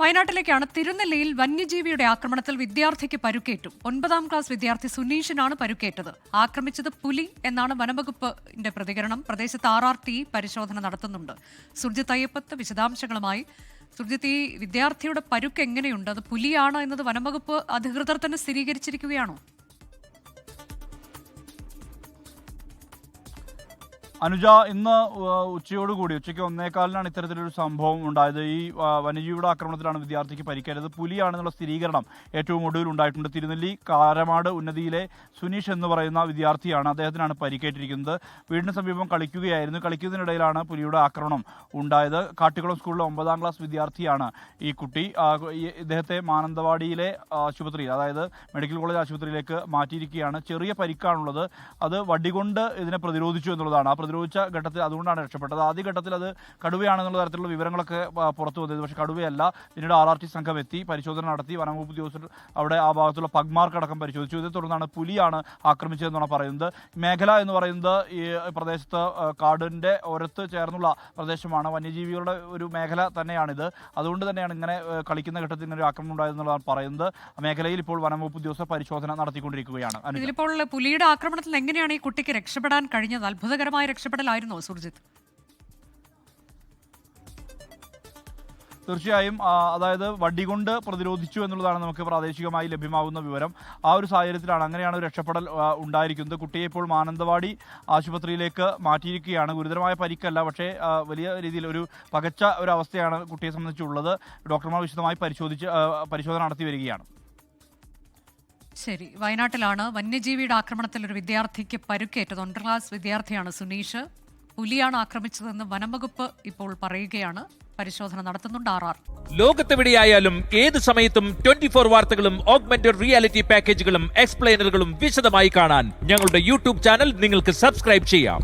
വയനാട്ടിലേക്കാണ്. തിരുനെല്ലിയിൽ വന്യജീവിയുടെ ആക്രമണത്തിൽ വിദ്യാർത്ഥിക്ക് പരുക്കേറ്റു. 9ാം ക്ലാസ് വിദ്യാർത്ഥി സുനീഷിനാണ് പരുക്കേറ്റത്. ആക്രമിച്ചത് പുലി എന്നാണ് വനംവകുപ്പിന്റെ പ്രതികരണം. പ്രദേശത്ത് RRT പരിശോധന നടത്തുന്നുണ്ട്. സുർജിത്ത് അയ്യപ്പത്ത് വിശദാംശങ്ങളുമായി. സുർജിത്ത്, ഈ വിദ്യാർത്ഥിയുടെ പരുക്ക് എങ്ങനെയുണ്ട്? അത് പുലിയാണ് എന്നത് വനംവകുപ്പ് അധികൃതർ തന്നെ സ്ഥിരീകരിച്ചിരിക്കുകയാണോ? അനുജ, ഇന്ന് ഉച്ചയോടുകൂടി ഉച്ചയ്ക്ക് 1:15 ഇത്തരത്തിലൊരു സംഭവം ഉണ്ടായത്. ഈ വന്യജീവിയുടെ ആക്രമണത്തിലാണ് വിദ്യാർത്ഥിക്ക് പരിക്കേറ്റത്. പുലിയാണെന്നുള്ള സ്ഥിരീകരണം ഏറ്റവും ഒടുവിൽ ഉണ്ടായിട്ടുണ്ട്. തിരുനെല്ലി കാരമാട് ഉന്നതിയിലെ സുനീഷ് എന്ന് പറയുന്ന വിദ്യാർത്ഥിയാണ്. അദ്ദേഹത്തിനാണ് പരിക്കേറ്റിരിക്കുന്നത്. വീടിന് സമീപം കളിക്കുകയായിരുന്നു. കളിക്കുന്നതിനിടയിലാണ് പുലിയുടെ ആക്രമണം ഉണ്ടായത്. കാട്ടിക്കുളം സ്കൂളിലെ 9ാം ക്ലാസ് വിദ്യാർത്ഥിയാണ് ഈ കുട്ടി. ഇദ്ദേഹത്തെ മാനന്തവാടിയിലെ ആശുപത്രിയിൽ, അതായത് മെഡിക്കൽ കോളേജ് ആശുപത്രിയിലേക്ക് മാറ്റിയിരിക്കുകയാണ്. ചെറിയ പരിക്കാണുള്ളത്. അത് വടികൊണ്ട് ഇതിനെ പ്രതിരോധിച്ചു എന്നുള്ളതാണ്. ആ പ്രതിരോധിച്ച ഘട്ടത്തിൽ അതുകൊണ്ടാണ് രക്ഷപ്പെട്ടത്. ആദ്യഘട്ടത്തിൽ അത് കടുവയാണെന്നുള്ള തരത്തിലുള്ള വിവരങ്ങളൊക്കെ പുറത്തു വന്നത്. പക്ഷേ കടുവയല്ല. പിന്നീട് RRT സംഘം എത്തി പരിശോധന നടത്തി. വനംവകുപ്പ് ഉദ്യോഗസ്ഥർ അവിടെ ആ ഭാഗത്തുള്ള പഗ്മാർക്കടക്കം പരിശോധിച്ചു. ഇതേ തുടർന്നാണ് പുലിയാണ് ആക്രമിച്ചതെന്നാണ് പറയുന്നത്. മേഖല എന്ന് പറയുന്നത് ഈ പ്രദേശത്ത് കാടിൻ്റെ ഓരത്ത് ചേർന്നുള്ള പ്രദേശമാണ്. വന്യജീവികളുടെ ഒരു മേഖല തന്നെയാണിത്. അതുകൊണ്ട് തന്നെയാണ് ഇങ്ങനെ കളിക്കുന്ന ഘട്ടത്തിൽ ഇങ്ങനെ ഒരു ആക്രമണം ഉണ്ടായതെന്നുള്ളതാണ് പറയുന്നത്. മേഖലയിൽ ഇപ്പോൾ വനംവകുപ്പ് ഉദ്യോഗസ്ഥർ പരിശോധന നടത്തിക്കൊണ്ടിരിക്കുകയാണ്. ഇതിലിപ്പോൾ പുലിയുടെ ആക്രമണത്തിൽ എങ്ങനെയാണ് ഈ കുട്ടിക്ക് രക്ഷപ്പെടാൻ കഴിഞ്ഞത്? അത്ഭുതകരമായ രക്ഷപ്പെടലായിരുന്നോ സുർജിത്ത്? തീർച്ചയായും, അതായത് വടികൊണ്ട് പ്രതിരോധിച്ചു എന്നുള്ളതാണ് നമുക്ക് പ്രാദേശികമായി ലഭ്യമാകുന്ന വിവരം. ആ ഒരു സാഹചര്യത്തിലാണ് അങ്ങനെയാണ് ഒരു രക്ഷപ്പെടൽ ഉണ്ടായിരിക്കുന്നത്. കുട്ടിയെ ഇപ്പോൾ മാനന്തവാടി ആശുപത്രിയിലേക്ക് മാറ്റിയിരിക്കുകയാണ്. ഗുരുതരമായ പരിക്കല്ല, പക്ഷേ വലിയ രീതിയിൽ ഒരു പകച്ച ഒരു അവസ്ഥയാണ് കുട്ടിയെ സംബന്ധിച്ചുള്ളത്. ഡോക്ടർമാർ വിശദമായി പരിശോധന നടത്തി വരികയാണ്. ശരി, വയനാട്ടിലാണ് വന്യജീവിയുടെ ആക്രമണത്തിൽ ഒരു വിദ്യാർത്ഥിക്ക് പരുക്കേറ്റത്. 9ാം ക്ലാസ് വിദ്യാർത്ഥിയാണ് സുനീഷ്. പുലിയാണ് ആക്രമിച്ചതെന്ന് വനംവകുപ്പ് ഇപ്പോൾ പറയുകയാണ്. പരിശോധന നടത്തുന്നുണ്ട് RR. ലോകത്തെവിടെയായാലും ഏത് സമയത്തും 24 വാർത്തകളും ഓഗ്മെന്റഡ് റിയാലിറ്റി പാക്കേജുകളും എക്സ്പ്ലെയിനറുകളും വിശദമായി കാണാൻ ഞങ്ങളുടെ YouTube ചാനൽ നിങ്ങൾക്ക് സബ്സ്ക്രൈബ് ചെയ്യാം.